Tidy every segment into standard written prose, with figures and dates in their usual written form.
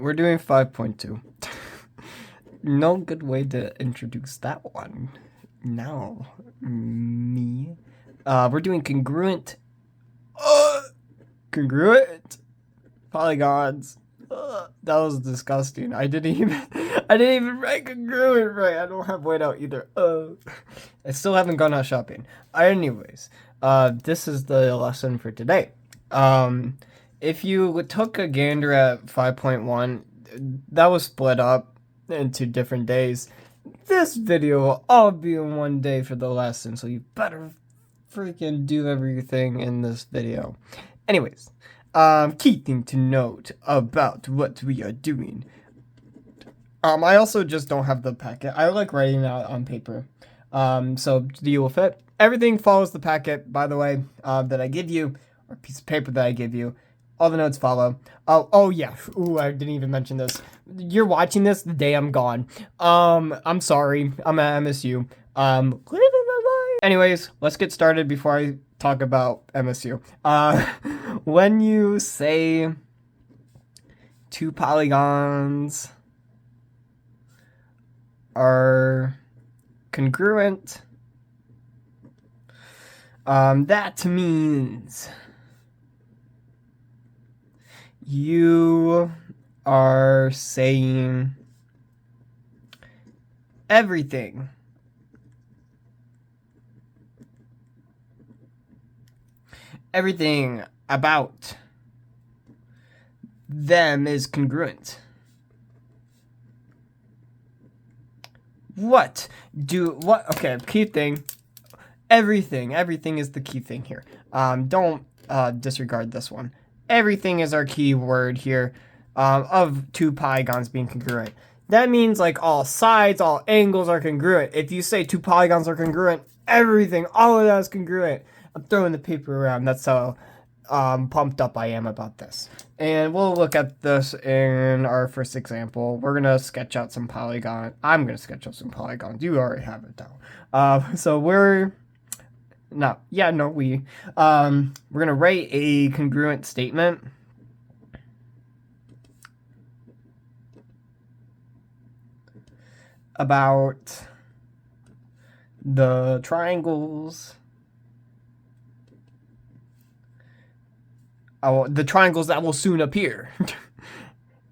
We're doing 5.2. No good way to introduce that one. Now, me. We're doing congruent. Congruent polygons. That was disgusting. I didn't even write congruent right. I don't have whiteout either. I still haven't gone out shopping. Anyways, this is the lesson for today. If you took a gander at 5.1, that was split up into different days. This video will all be in one day for the lesson, so you better freaking do everything in this video. Anyways, key thing to note about what we are doing. I also just don't have the packet. I like writing out on paper. So you will fit. Everything follows the packet, by the way, that I give you, or piece of paper that I give you. All the notes follow. Oh yeah. Ooh, I didn't even mention this. You're watching this the day I'm gone. I'm sorry. I'm at MSU. Living my life. Anyways, let's get started before I talk about MSU. When you say two polygons are congruent, that means you are saying everything about them is congruent. Okay, key thing. Everything is the key thing here. Don't disregard this one. Everything is our key word here, of two polygons being congruent. That means like all sides, all angles are congruent. If you say two polygons are congruent, everything, all of that is congruent. I'm throwing the paper around. That's how pumped up I am about this. And we'll look at this in our first example. We're going to sketch out some polygon. I'm going to sketch out some polygons. You already have it down. We're going to write a congruent statement. About the triangles. The triangles that will soon appear.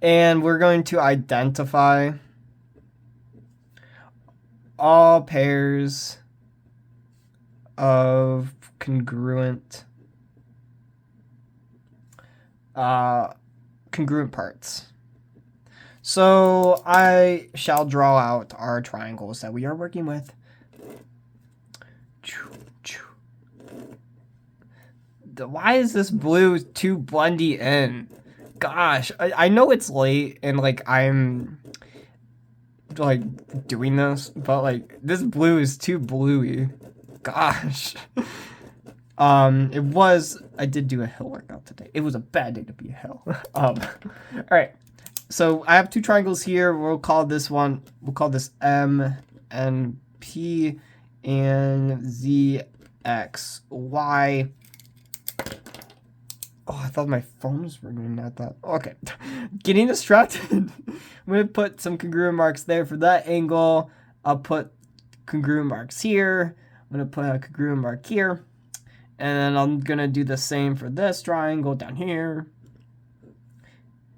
And we're going to identify all pairs of congruent parts. So I shall draw out our triangles that we are working with. Why is this blue too blendy in? Gosh, I know it's late and like I'm like doing this, but like this blue is too bluey. Gosh. I did do a hill workout today. It was a bad day to be a hill. All right. So I have two triangles here. We'll call this M and P and Z X Y. Oh, I thought my phone was ringing at that. Okay. Getting distracted. I'm going to put some congruent marks there for that angle. I'll put congruent marks here. I'm going to put a congruent mark here. And then I'm going to do the same for this triangle down here.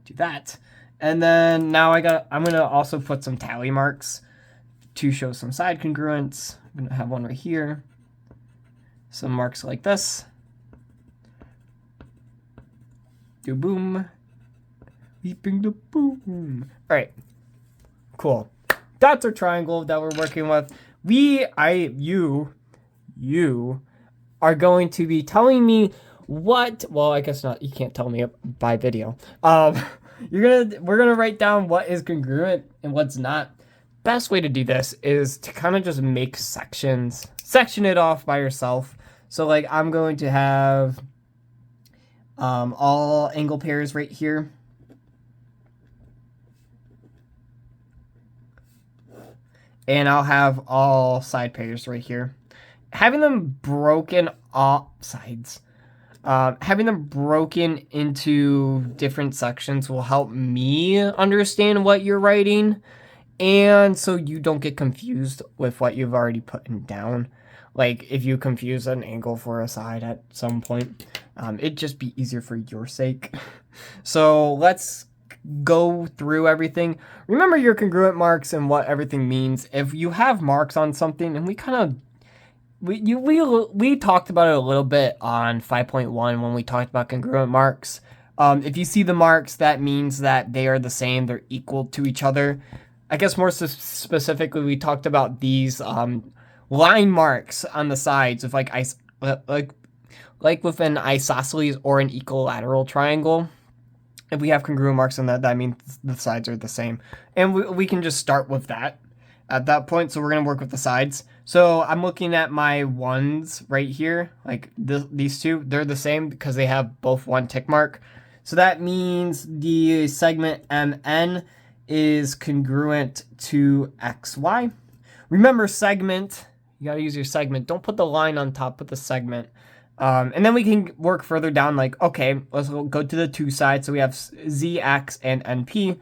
Do that. And then now I'm going to also put some tally marks to show some side congruence. I'm going to have one right here. Some marks like this. Do boom. Leaping the boom. All right. Cool. That's our triangle that we're working with. You are going to be telling me what, well, I guess not. You can't tell me by video. We're gonna write down what is congruent and what's not. Best way to do this is to kind of just make sections. Section it off by yourself. So like I'm going to have all angle pairs right here. And I'll have all side pairs right here. Having them broken off sides. Having them broken into different sections will help me understand what you're writing, and so you don't get confused with what you've already put down. Like if you confuse an angle for a side at some point, it'd just be easier for your sake. So let's go through everything. Remember your congruent marks and what everything means. If you have marks on something, and we talked about it a little bit on 5.1 when we talked about congruent marks. If you see the marks, that means that they are the same, they're equal to each other. I guess more specifically, we talked about these line marks on the sides of like with an isosceles or an equilateral triangle. If we have congruent marks on that, that means the sides are the same. And we can just start with that at that point. So we're going to work with the sides. So I'm looking at my ones right here, like these two, they're the same because they have both one tick mark. So that means the segment MN is congruent to XY. Remember segment, you got to use your segment. Don't put the line on top, put the segment. And then we can work further down like, okay, let's go to the two sides. So we have ZX and NP.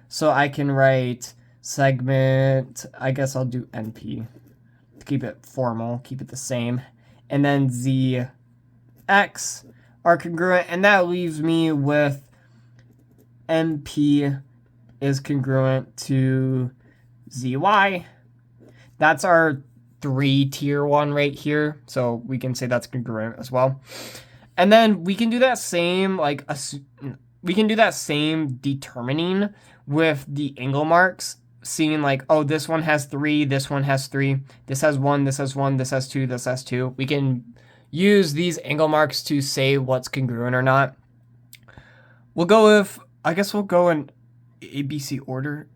So I can write segment, I guess I'll do NP to keep it formal, keep it the same. And then ZX are congruent, and that leaves me with NP is congruent to ZY. That's our 3 tier 1 right here, so we can say that's congruent as well. And then we can do that same determining with the angle marks, seeing like, oh, this one has 3, this one has 3, this has 1, this has 1, this has 2, this has 2. We can use these angle marks to say what's congruent or not. We'll go in ABC order.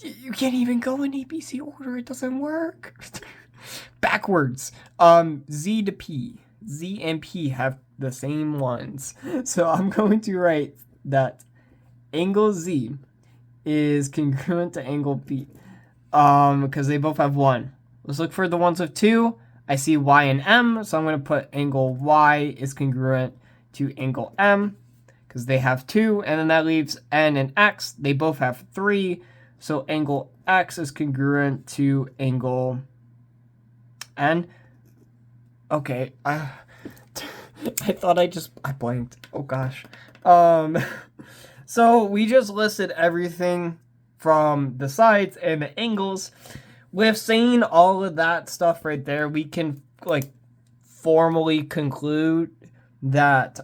You can't even go in ABC order. It doesn't work. Backwards. Z to P. Z and P have the same ones. So I'm going to write that angle Z is congruent to angle P. Because they both have 1. Let's look for the ones with 2. I see Y and M. So I'm going to put angle Y is congruent to angle M, because they have 2. And then that leaves N and X. They both have 3. So angle X is congruent to angle N. Okay, I thought I blanked. Oh gosh. So we just listed everything from the sides and the angles. With saying all of that stuff right there, we can like formally conclude that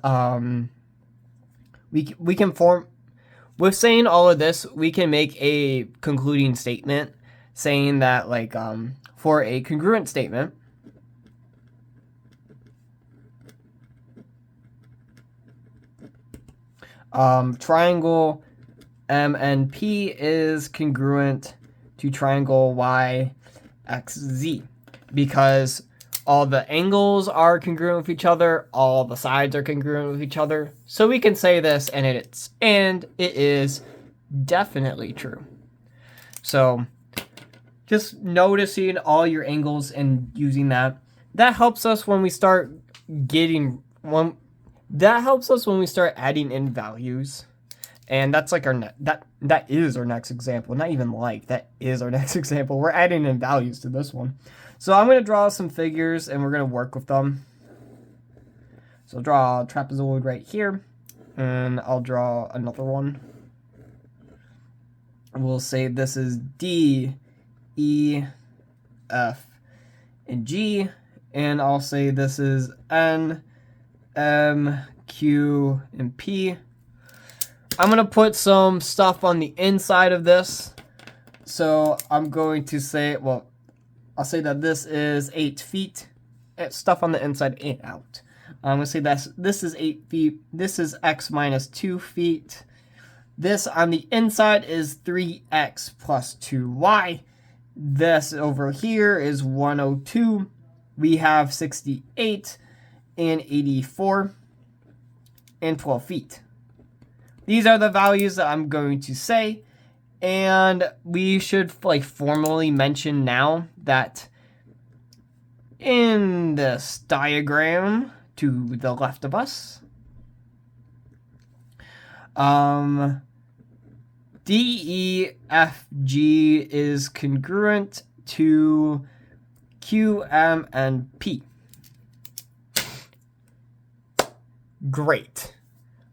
we can form. With saying all of this, we can make a concluding statement saying that, like, for a congruent statement, triangle MNP is congruent to triangle YXZ because all the angles are congruent with each other, all the sides are congruent with each other. So we can say this, and it is definitely true. So just noticing all your angles and using that helps us when we start adding in values. And that's like that is our next example. Not even like, that is our next example. We're adding in values to this one. So I'm going to draw some figures and we're going to work with them. So I'll draw a trapezoid right here. And I'll draw another one. We'll say this is D, E, F, and G. And I'll say this is N, M, Q, and P. I'm going to put some stuff on the inside of this. So I'm going to say, well, I'll say that this is 8 feet. Stuff on the inside and out. I'm going to say this is 8 feet. This is x minus 2 feet. This on the inside is 3x plus 2y. This over here is 102. We have 68 and 84 and 12 feet. These are the values that I'm going to say. And we should like formally mention now that in this diagram, to the left of us. D, E, F, G is congruent to Q, M, and P. Great.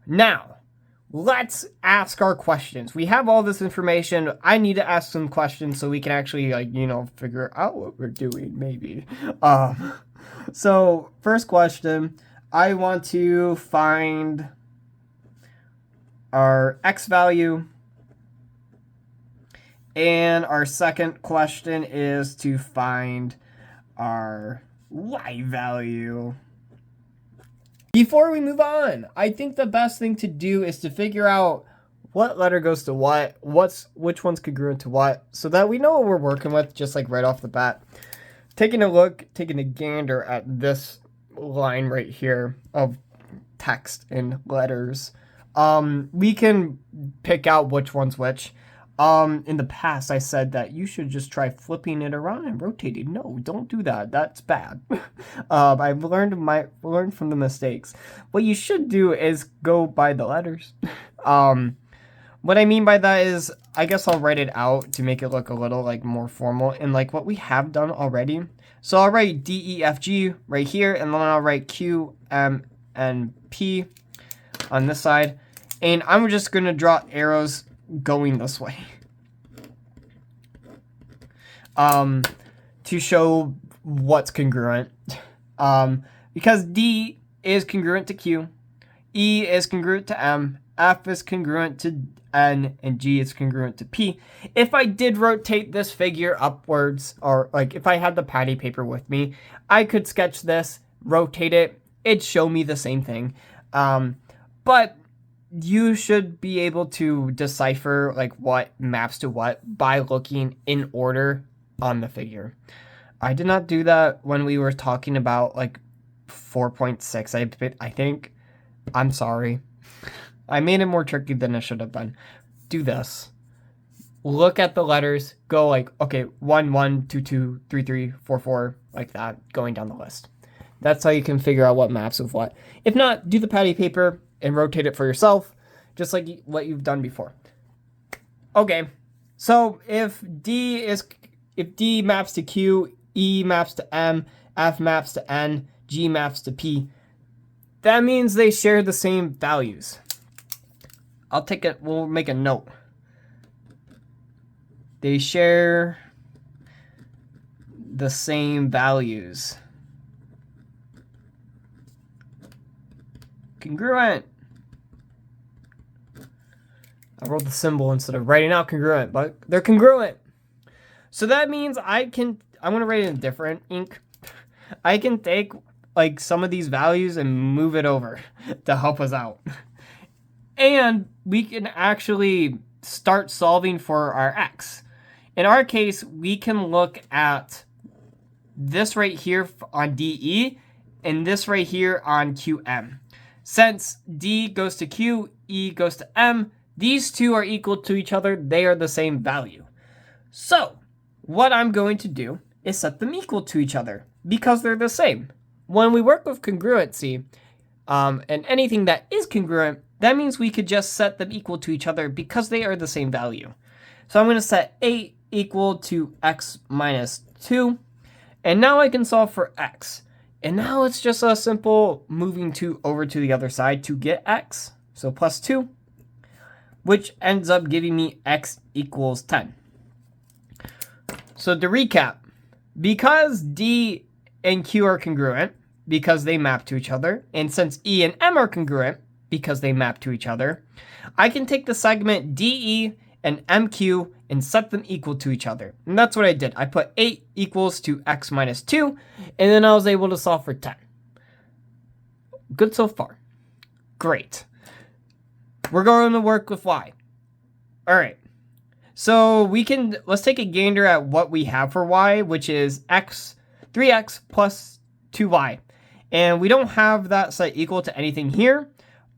Now, let's ask our questions. We have all this information. I need to ask some questions so we can actually, figure out what we're doing, maybe. So, first question, I want to find our X value. And our second question is to find our Y value. Before we move on, I think the best thing to do is to figure out what letter goes to what, which one's congruent to what, so that we know what we're working with, just like right off the bat. Taking a gander at this line right here of text and letters, we can pick out which one's which. In the past, I said that you should just try flipping it around and rotating. No, don't do that. That's bad. I've learned from the mistakes. What you should do is go by the letters. What I mean by that is, I guess I'll write it out to make it look a little more formal and like what we have done already. So I'll write D, E, F, G right here, and then I'll write Q, M, and P on this side. And I'm just going to draw arrows going this way to show what's congruent, because D is congruent to Q, E is congruent to M, F is congruent to N, and G is congruent to P. If I did rotate this figure upwards, or if I had the patty paper with me, I could sketch this, rotate it, it'd show me the same thing, but you should be able to decipher what maps to what by looking in order on the figure. I did not do that when we were talking about 4.6. I think. I'm sorry. I made it more tricky than it should have been. Do this. Look at the letters. Go okay, 1, 1, 2, 2, 3, 3, 4, 4, like that, going down the list. That's how you can figure out what maps with what. If not, do the patty paper and rotate it for yourself, just like what you've done before. Okay, so if D maps to Q, E maps to M, F maps to N, G maps to P, that means they share the same values. We'll make a note. They share the same values. Congruent. I wrote the symbol instead of writing out congruent, but they're congruent. So that means I'm going to write it in different ink. I can take some of these values and move it over to help us out. And we can actually start solving for our X. In our case, we can look at this right here on DE and this right here on QM. Since D goes to Q, E goes to M, these two are equal to each other. They are the same value. So what I'm going to do is set them equal to each other because they're the same. When we work with congruency, and anything that is congruent, that means we could just set them equal to each other because they are the same value. So I'm going to set 8 equal to X minus 2. And now I can solve for X. And now it's just a simple moving 2 over to the other side to get X. So plus 2, which ends up giving me X equals 10. So to recap, because D and Q are congruent, because they map to each other, and since E and M are congruent, because they map to each other, I can take the segment DE and MQ and set them equal to each other. And that's what I did. I put 8 equals to X minus 2, and then I was able to solve for 10. Good so far. Great. We're going to work with Y. All right. So let's take a gander at what we have for Y, which is 3X plus 2Y. And we don't have that set equal to anything here,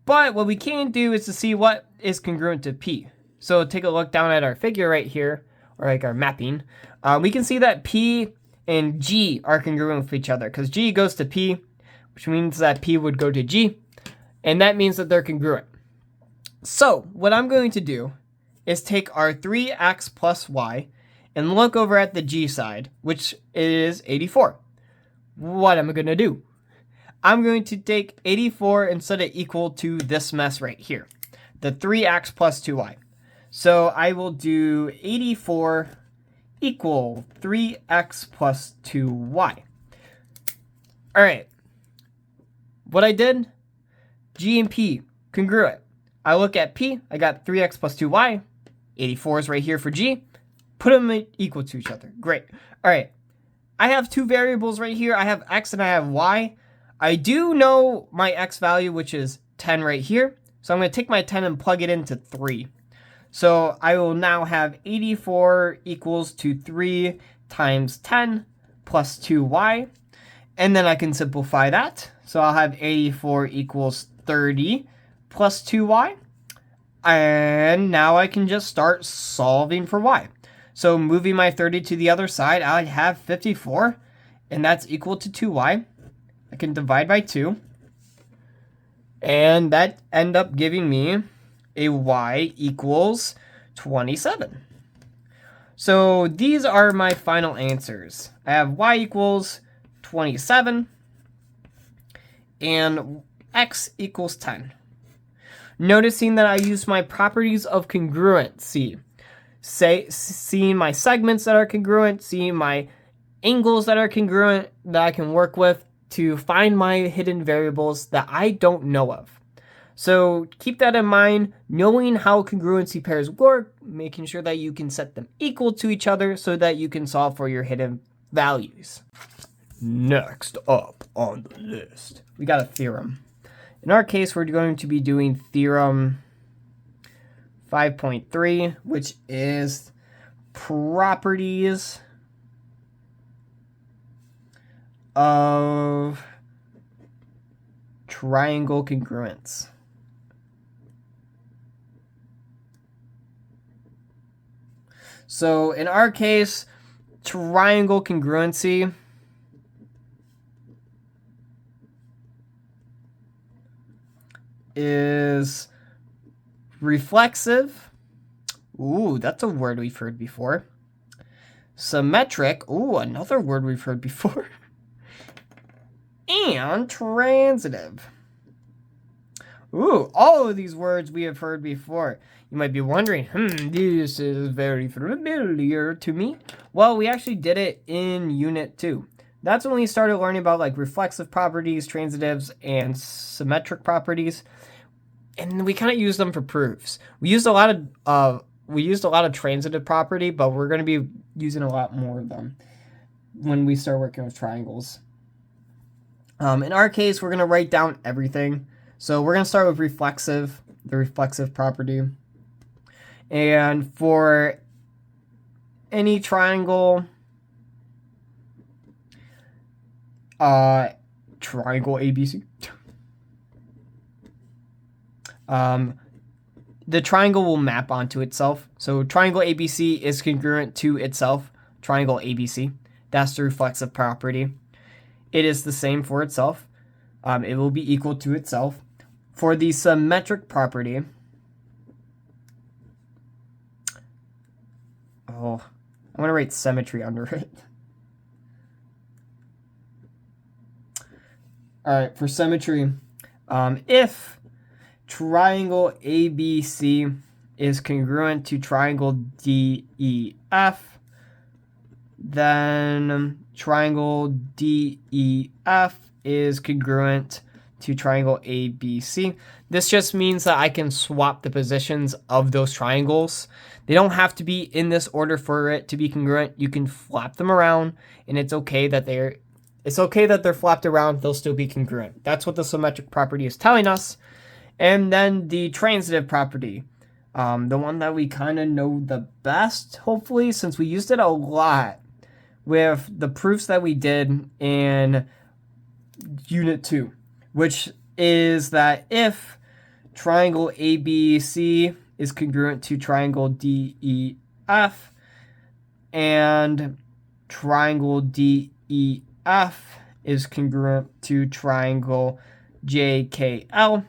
but what we can do is to see what is congruent to P. So take a look down at our figure right here, or our mapping. We can see that P and G are congruent with each other because G goes to P, which means that P would go to G, and that means that they're congruent. So what I'm going to do is take our 3x plus y and look over at the G side, which is 84. What am I going to do? I'm going to take 84 and set it equal to this mess right here, the 3x plus 2y. So I will do 84 equal 3x plus 2y. All right. What I did, G and P, congruent. I look at P, I got 3x plus 2y. 84 is right here for G. Put them equal to each other. Great. All right. I have two variables right here. I have x and I have y. I do know my x value, which is 10 right here. So I'm going to take my 10 and plug it into 3. So I will now have 84 equals to 3 times 10 plus 2y. And then I can simplify that. So I'll have 84 equals 30 plus 2y. And now I can just start solving for y. So moving my 30 to the other side, I have 54. And that's equal to 2y. I can divide by 2. And that end up giving me a y equals 27. So these are my final answers. I have y equals 27 and x equals 10. Noticing that I use my properties of congruency. Seeing my segments that are congruent, seeing my angles that are congruent that I can work with to find my hidden variables that I don't know of. So keep that in mind, knowing how congruency pairs work, making sure that you can set them equal to each other so that you can solve for your hidden values. Next up on the list, we got a theorem. In our case, we're going to be doing Theorem 5.3, which is properties of triangle congruence. So in our case, triangle congruency is reflexive. Ooh, that's a word we've heard before. Symmetric. Ooh, another word we've heard before. And transitive. Ooh, all of these words we have heard before. You might be wondering, this is very familiar to me. Well, we actually did it in Unit 2. That's when we started learning about like reflexive properties, transitives, and symmetric properties. And we kind of used them for proofs. We used a lot of transitive property, but we're going to be using a lot more of them when we start working with triangles. In our case, we're going to write down everything. So we're going to start with the reflexive property. And for any triangle, triangle ABC, the triangle will map onto itself. So triangle ABC is congruent to itself, triangle ABC. That's the reflexive property. It is the same for itself. It will be equal to itself. For the symmetric property, I'm going to write symmetry under it. All right, for symmetry, if triangle ABC is congruent to triangle DEF, then triangle DEF is congruent to triangle ABC. This just means that I can swap the positions of those triangles. They don't have to be in this order for it to be congruent. You can flap them around, and it's okay that they're flapped around. They'll still be congruent. That's what the symmetric property is telling us. And then the transitive property, the one that we kind of know the best, hopefully, since we used it a lot with the proofs that we did in Unit 2, which is that if triangle ABC is congruent to triangle DEF and triangle DEF is congruent to triangle JKL.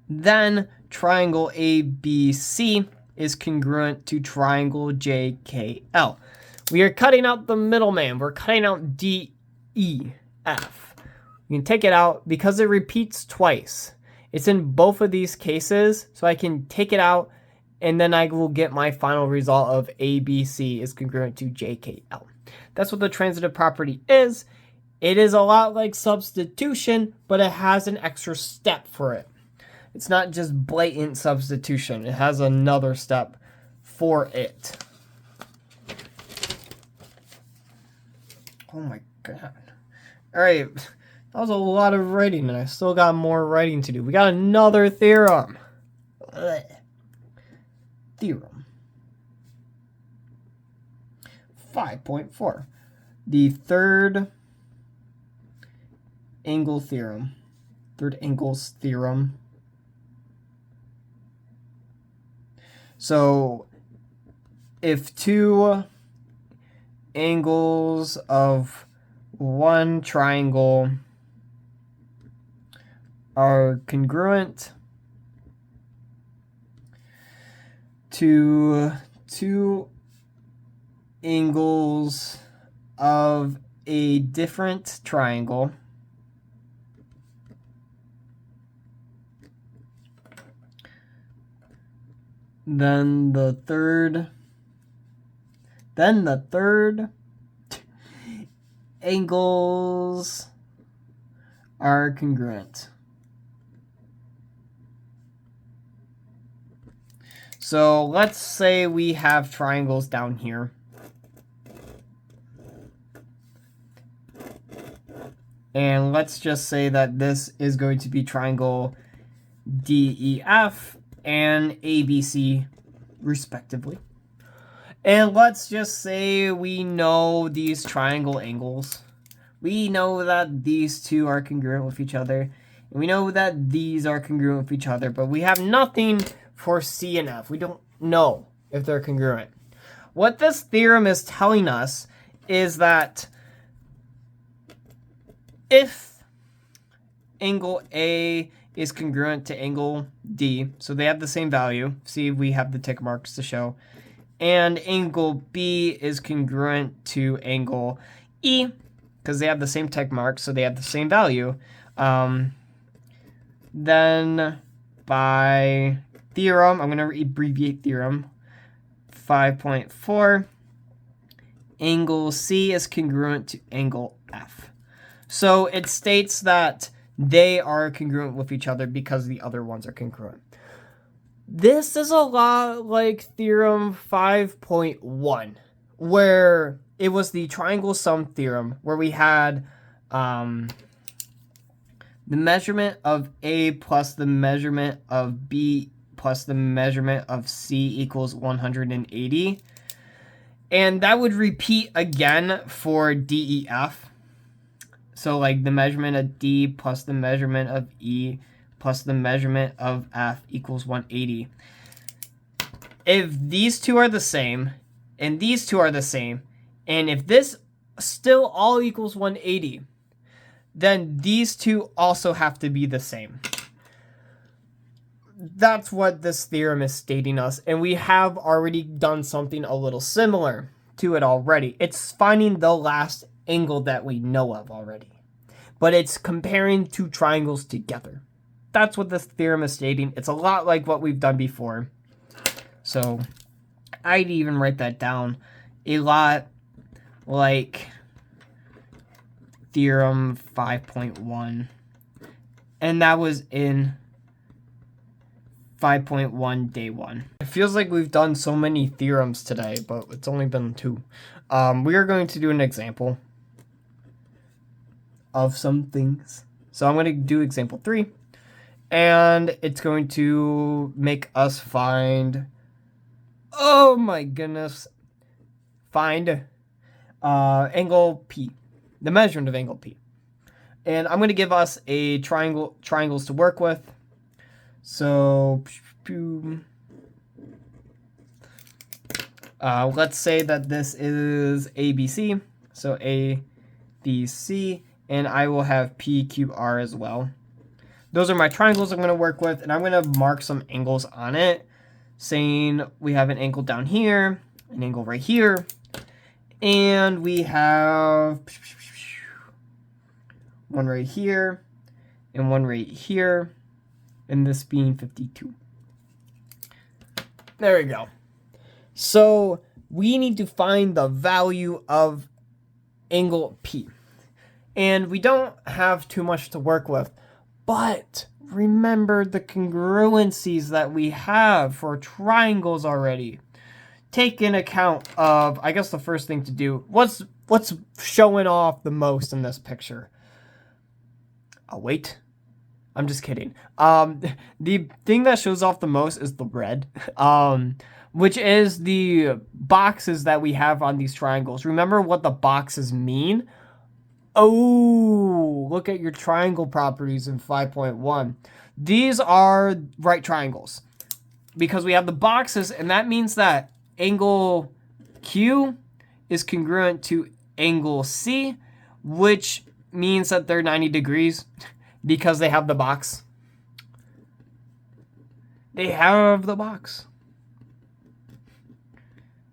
Then triangle ABC is congruent to triangle JKL. We are cutting out the middleman. We're cutting out DEF. You can take it out because it repeats twice. It's in both of these cases, so I can take it out, and then I will get my final result of ABC is congruent to JKL. That's what the transitive property is. It is a lot like substitution, but it has an extra step for it. It's not just blatant substitution. It has another step for it. Oh my god. Alright, that was a lot of writing, and I still got more writing to do. We got another theorem. Ugh. Theorem 5.4. The third angle theorem. Third angles theorem. So, if two angles of one triangle are congruent to two angles of a different triangle, then the third angles are congruent. So let's say we have triangles down here. And let's just say that this is going to be triangle DEF and ABC respectively. And let's just say we know these triangle angles. We know that these two are congruent with each other. And we know that these are congruent with each other, but we have nothing for C and F. We don't know if they're congruent. What this theorem is telling us is that if angle A is congruent to angle D, so they have the same value. See, we have the tick marks to show. And angle B is congruent to angle E, because they have the same tick marks, so they have the same value. Then by theorem, I'm going to abbreviate theorem 5.4, angle C is congruent to angle F. So it states that they are congruent with each other because the other ones are congruent. This is a lot like theorem 5.1, where it was the triangle sum theorem, where we had the measurement of A plus the measurement of B plus the measurement of C equals 180. And that would repeat again for DEF. So like the measurement of D plus the measurement of E plus the measurement of F equals 180. If these two are the same, and these two are the same, and if this still all equals 180, then these two also have to be the same. That's what this theorem is stating us, and we have already done something a little similar to it already. It's finding the last angle that we know of already, but it's comparing two triangles together. That's what this theorem is stating. It's a lot like what we've done before. So I'd even write that down. A lot like theorem 5.1. And that was in 5.1 day 1. It feels like we've done so many theorems today, but it's only been 2. We are going to do an example of some things. So I'm going to do example 3. And it's going to make us find, oh my goodness, find angle P, the measurement of angle P. And I'm going to give us a triangles to work with. So let's say that this is ABC. So A, BC, and I will have PQR as well. Those are my triangles I'm going to work with, and I'm going to mark some angles on it, saying we have an angle down here, an angle right here, and we have one right here, and one right here, and this being 52. There we go. So we need to find the value of angle P. And we don't have too much to work with, but remember the congruencies that we have for triangles already. Take in account of, I guess the first thing to do, what's showing off the most in this picture? Oh, wait. I'm just kidding. The thing that shows off the most is the red, which is the boxes that we have on these triangles. Remember what the boxes mean? Oh, look at your triangle properties in 5.1. These are right triangles because we have the boxes, and that means that angle Q is congruent to angle C, which means that they're 90 degrees because they have the box. They have the box.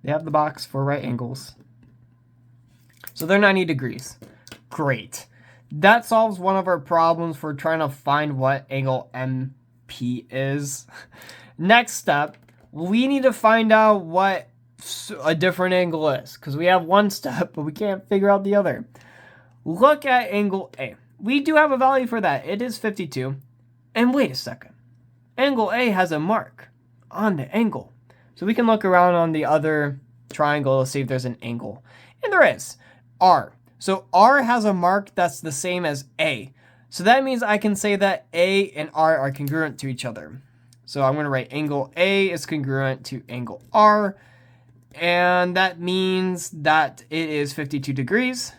They have the box for right angles. So they're 90 degrees. Great. That solves one of our problems for trying to find what angle MP is. Next step, we need to find out what a different angle is, because we have one step, but we can't figure out the other. Look at angle A. We do have a value for that. It is 52. And wait a second. Angle A has a mark on the angle. So we can look around on the other triangle to see if there's an angle. And there is. R. So R has a mark that's the same as A. So that means I can say that A and R are congruent to each other. So I'm going to write angle A is congruent to angle R. And that means that it is 52 degrees.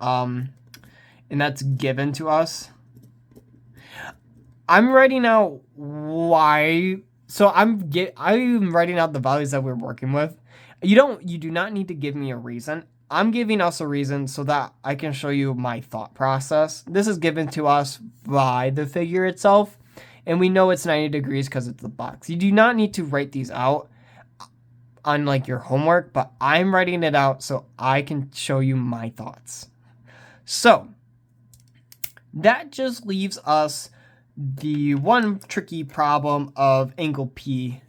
And that's given to us. I'm writing out why. So I'm writing out the values that we're working with. You do not need to give me a reason. I'm giving us a reason so that I can show you my thought process. This is given to us by the figure itself, and we know it's 90 degrees because it's the box. You do not need to write these out on like your homework, but I'm writing it out so I can show you my thoughts. So that just leaves us the one tricky problem of angle P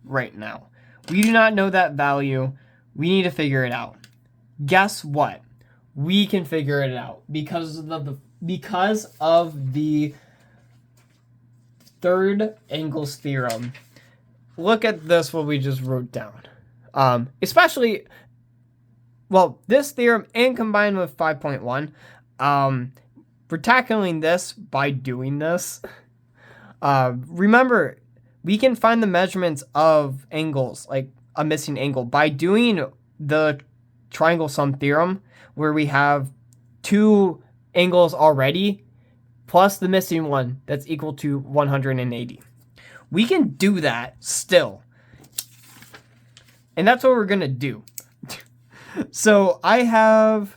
right now. We do not know that value. We need to figure it out. Guess what? We can figure it out because of the third angles theorem. Look at this, what we just wrote down. Especially, well, this theorem and combined with 5.1, we're tackling this by doing this. Remember, we can find the measurements of angles, like a missing angle, by doing the triangle sum theorem, where we have two angles already plus the missing one that's equal to 180. We can do that still. And that's what we're going to do. So I'm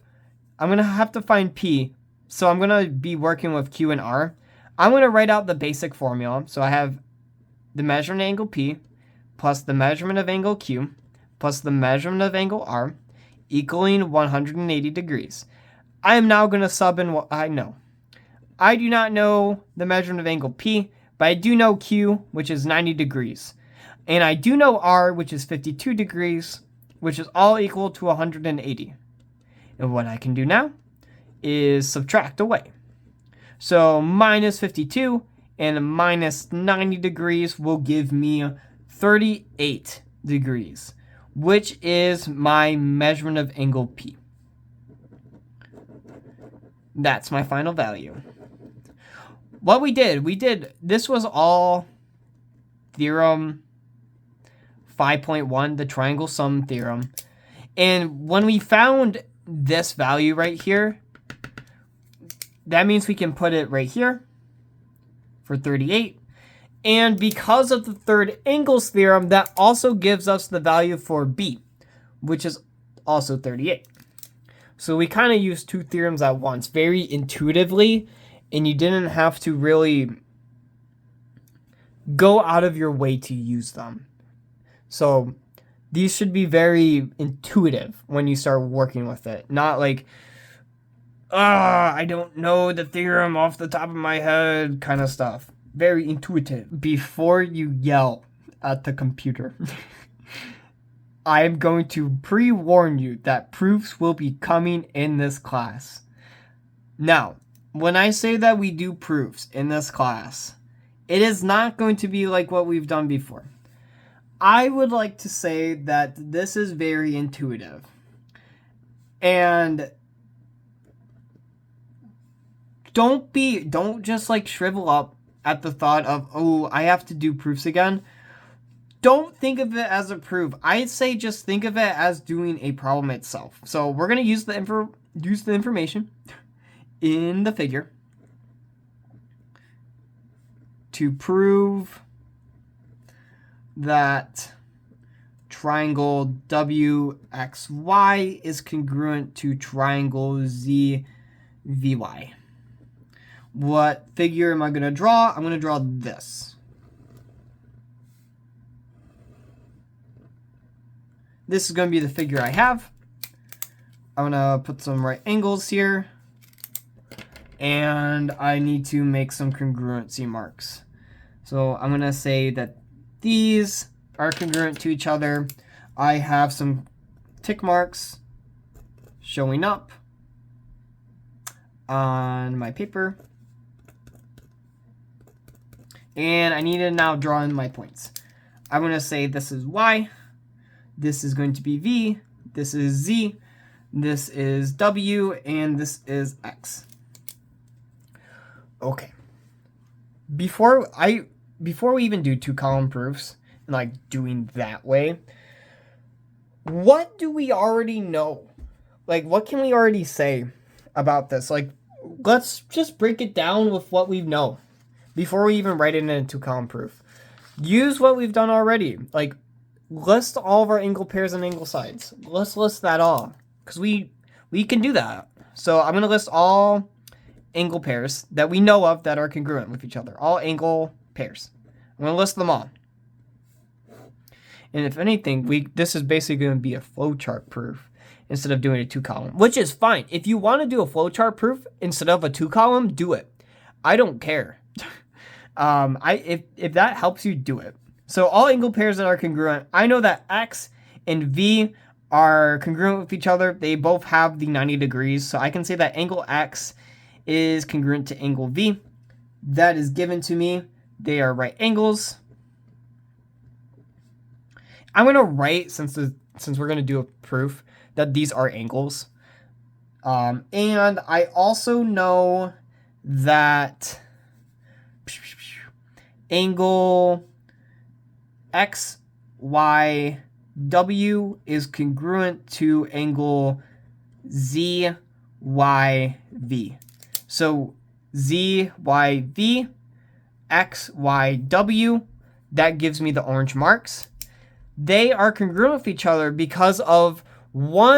going to have to find P. So I'm going to be working with Q and R. I'm going to write out the basic formula. So I have the measurement angle P plus the measurement of angle Q plus the measurement of angle R equaling 180 degrees. I am now going to sub in what I know. I do not know the measurement of angle P, but I do know Q, which is 90 degrees. And I do know R, which is 52 degrees, which is all equal to 180. And what I can do now is subtract away. So minus 52 and minus 90 degrees will give me 38 degrees, which is my measurement of angle P. That's my final value. What we did, this was all theorem 5.1, the triangle sum theorem. And when we found this value right here, that means we can put it right here for 38. And because of the third angles theorem, that also gives us the value for B, which is also 38. So we kind of used two theorems at once, very intuitively, and you didn't have to really go out of your way to use them. So these should be very intuitive when you start working with it. Not like, I don't know the theorem off the top of my head kind of stuff. Very intuitive. Before you yell at the computer, I am going to pre-warn you that proofs will be coming in this class. Now, when I say that we do proofs in this class, it is not going to be like what we've done before. I would like to say that this is very intuitive. And don't just like shrivel up at the thought of, oh, I have to do proofs again. Don't think of it as a proof. I'd say just think of it as doing a problem itself. So we're going to use the information in the figure to prove that triangle WXY is congruent to triangle ZVY. What figure am I going to draw? I'm going to draw this. This is going to be the figure I have. I'm going to put some right angles here. And I need to make some congruency marks. So I'm going to say that these are congruent to each other. I have some tick marks showing up on my paper. And I need to now draw in my points. I'm going to say this is Y. This is going to be V. This is Z. This is W. And this is X. Okay. Before we even do two-column proofs, and like doing that way, what do we already know? Like, what can we already say about this? Like, let's just break it down with what we know before we even write it in a two-column proof. Use what we've done already. Like, list all of our angle pairs and angle sides. Let's list that all, because we can do that. So I'm going to list all angle pairs that we know of that are congruent with each other. All angle pairs. I'm going to list them all. And if anything, this is basically going to be a flowchart proof instead of doing a two-column, which is fine. If you want to do a flowchart proof instead of a two-column, do it. I don't care. If that helps you, do it. So all angle pairs that are congruent, I know that X and V are congruent with each other. They both have the 90 degrees. So I can say that angle X is congruent to angle V. That is given to me. They are right angles. I'm going to write, since we're going to do a proof, that these are angles. And I also know that angle X, Y, W is congruent to angle Z, Y, V. So Z, Y, V, X, Y, W, that gives me the orange marks. They are congruent with each other because of they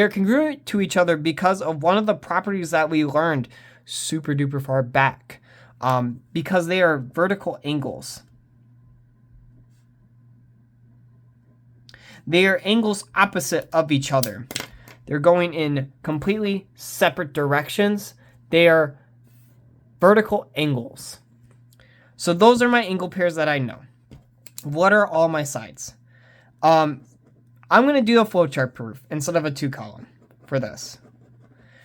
are congruent to each other because of one of the properties that we learned super duper far back. Because they are vertical angles. They are angles opposite of each other. They're going in completely separate directions. They are vertical angles. So those are my angle pairs that I know. What are all my sides? I'm going to do a flowchart proof instead of a two-column for this.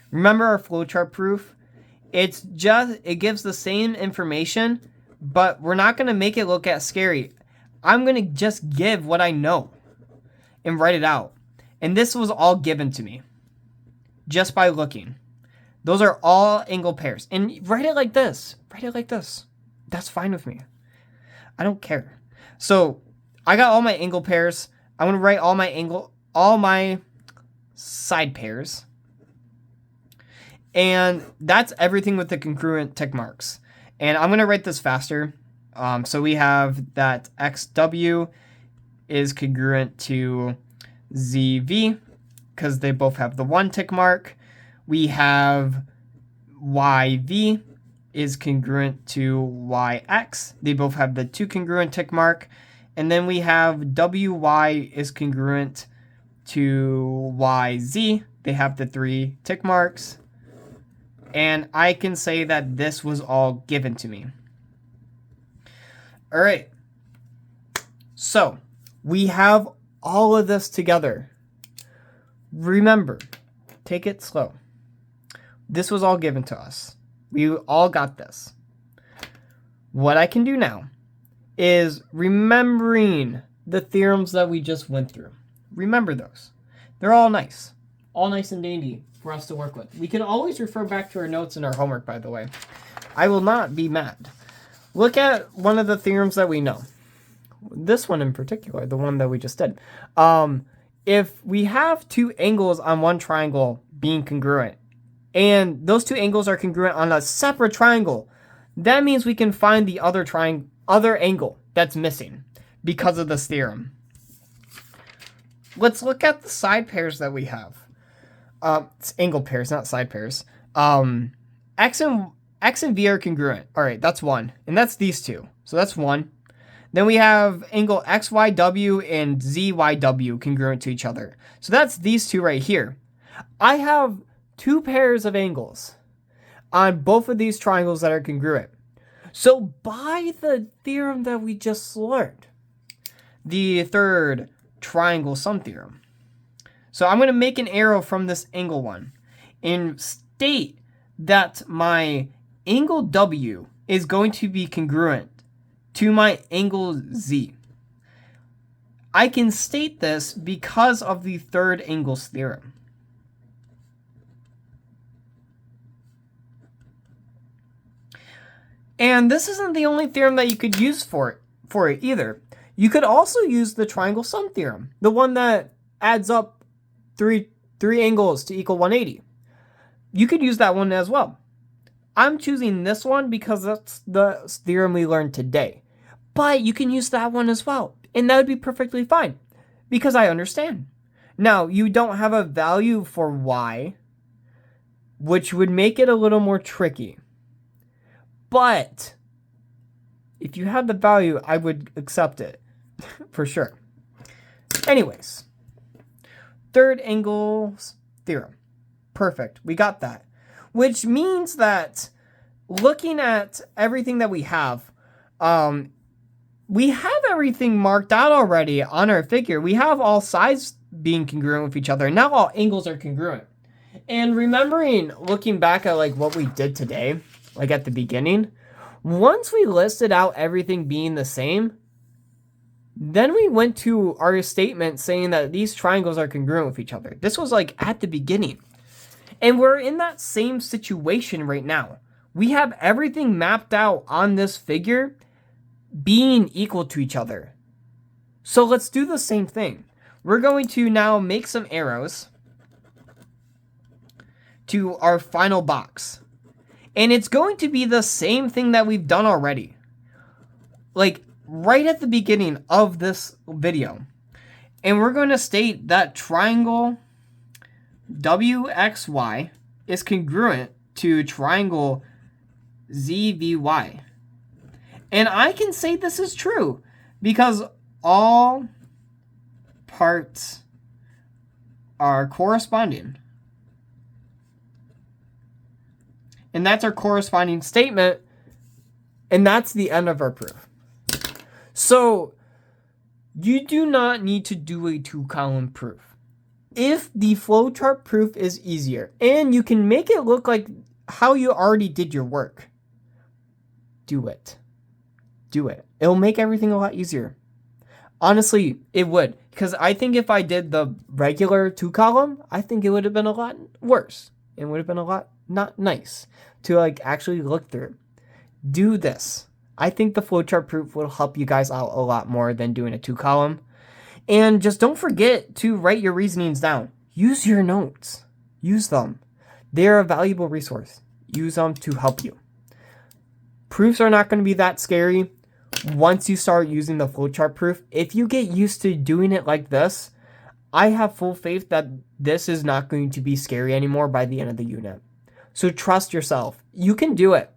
Remember our flowchart proof? It gives the same information, but we're not going to make it look as scary. I'm going to just give what I know and write it out. And this was all given to me just by looking. Those are all angle pairs. And write it like this. Write it like this. That's fine with me. I don't care. So I got all my angle pairs. I'm going to write all my side pairs. And that's everything with the congruent tick marks. And I'm going to write this faster. So we have that XW is congruent to ZV. because they both have the 1 tick mark. We have YV is congruent to YX. They both have the 2 congruent tick mark. And then we have WY is congruent to YZ. They have the 3 tick marks. And I can say that this was all given to me. All right. So we have all of this together. Remember, take it slow. This was all given to us. We all got this. What I can do now is remembering the theorems that we just went through. Remember those. They're all nice. All nice and dandy for us to work with. We can always refer back to our notes and our homework, by the way. I will not be mad. Look at one of the theorems that we know. This one in particular, the one that we just did. If we have 2 angles on one triangle being congruent, and those 2 angles are congruent on a separate triangle, that means we can find the other angle that's missing because of this theorem. Let's look at the side pairs that we have. It's angle pairs, not side pairs. X and V are congruent. All right, that's 1. And that's these 2. So that's 1. Then we have angle XYW and ZYW congruent to each other. So that's these 2 right here. I have 2 pairs of angles on both of these triangles that are congruent. So by the theorem that we just learned, the third triangle sum theorem. So I'm going to make an arrow from this angle one and state that my angle W is going to be congruent to my angle Z. I can state this because of the third angles theorem. And this isn't the only theorem that you could use for it either. You could also use the triangle sum theorem, the one that adds up three angles to equal 180. You could use that one as well. I'm choosing this one because that's the theorem we learned today. But you can use that one as well, and that would be perfectly fine because I understand. Now, you don't have a value for y, which would make it a little more tricky. But if you had the value, I would accept it for sure. Anyways, third angles theorem. Perfect. We got that. Which means that looking at everything that we have everything marked out already on our figure. We have all sides being congruent with each other. Now all angles are congruent. And remembering, looking back at like what we did today, like at the beginning, once we listed out everything being the same, then we went to our statement saying that these triangles are congruent with each other. This was like at the beginning. And we're in that same situation right now. We have everything mapped out on this figure being equal to each other. So let's do the same thing. We're going to now make some arrows to our final box. And it's going to be the same thing that we've done already. Like right at the beginning of this video. And we're going to state that triangle WXY is congruent to triangle ZVY. And I can say this is true because all parts are corresponding. And that's our corresponding statement. And that's the end of our proof. So you do not need to do a 2-column proof. If the flowchart proof is easier and you can make it look like how you already did your work, do it. Do it. It'll make everything a lot easier. Honestly, it would. Because I think if I did the regular 2-column, I think it would have been a lot worse. It would have been a lot not nice to like actually look through. Do this. I think the flowchart proof will help you guys out a lot more than doing a 2-column. And just don't forget to write your reasonings down. Use your notes. Use them. They're a valuable resource. Use them to help you. Proofs are not going to be that scary once you start using the flowchart proof. If you get used to doing it like this, I have full faith that this is not going to be scary anymore by the end of the unit. So trust yourself. You can do it.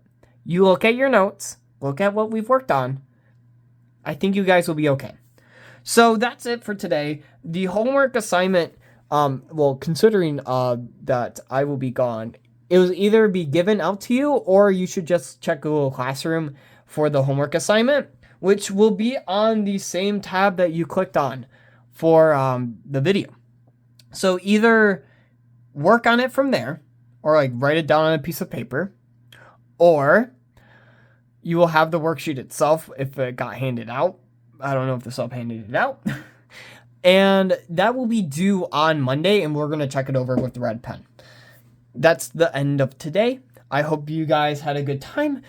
You look at your notes, look at what we've worked on. I think you guys will be okay. So that's it for today. The homework assignment, considering that I will be gone, it will either be given out to you or you should just check Google Classroom for the homework assignment, which will be on the same tab that you clicked on for the video. So either work on it from there or like write it down on a piece of paper, or you will have the worksheet itself if it got handed out. I don't know if the sub handed it out. And that will be due on Monday, and we're going to check it over with the red pen. That's the end of today. I hope you guys had a good time.